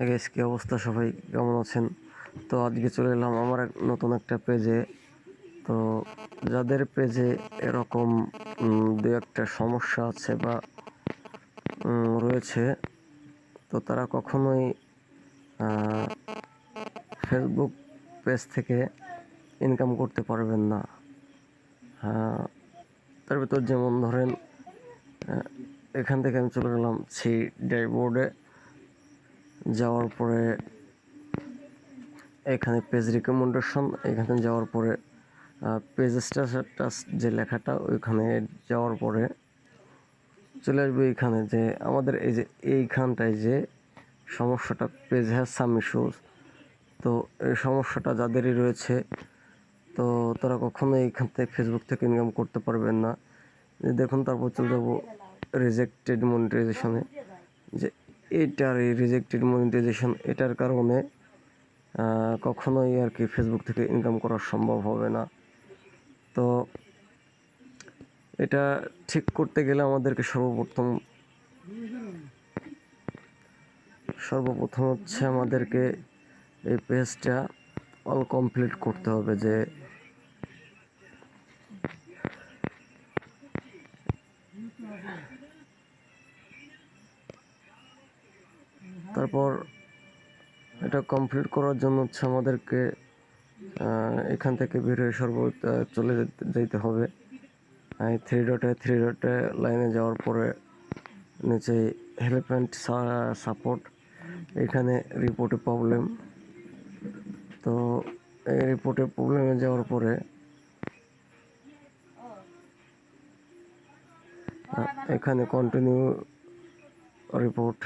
Guys, কি অবস্থা? সবাই কেমন আছেন? তো আজকে চলে এলাম আমার নতুন একটা পেজে। তো যাদের পেজে এরকম দু একটা সমস্যা আছে বা রয়েছে, তো তারা কখনোই ফেসবুক পেজ থেকে ইনকাম করতে পারবেন না। তার ভিতর যেমন ধরেন, এখান থেকে আমি চলে গেলাম থ্রি ড্যাশবোর্ডে। যাওয়ার পরে এখানে পেজ রিকমেন্ডেশন, এখানে যাওয়ার পরে পেজ স্ট্যাটাস যে লেখাটা, ওইখানে যাওয়ার পরে চলে আসবে এইখানে যে আমাদের এই যে এইখানটায় যে সমস্যাটা, পেজ হ্যাজ সাম ইস্যুস। তো এই সমস্যাটা যাদেরই রয়েছে, তো তারা কখনোই এইখান থেকে ফেসবুক থেকে ইনকাম করতে পারবেন না। যে দেখুন, তারপর চলে যাবো রিজেক্টেড মনিটাইজেশনে। যে এইটার এই রিজেক্টেড মনিটাইজেশন, এটার কারণে কখনোই আর কি ফেসবুক থেকে ইনকাম করা সম্ভব হবে না। তো এটা ঠিক করতে গেলে আমাদেরকে সর্বপ্রথম হচ্ছে আমাদেরকে এই পেজটা অল কমপ্লিট করতে হবে। যে তারপর এটা কমপ্লিট করার জন্য হচ্ছে আমাদেরকে এখান থেকে বেরিয়ে চলে যেতে হবে। থ্রি ডটে লাইনে যাওয়ার পরে নিচে হেল্প অ্যান্ড সাপোর্ট, এখানে রিপোর্টে প্রবলেম। তো এই রিপোর্টে প্রবলেমে যাওয়ার পরে এখানে কন্টিনিউ রিপোর্ট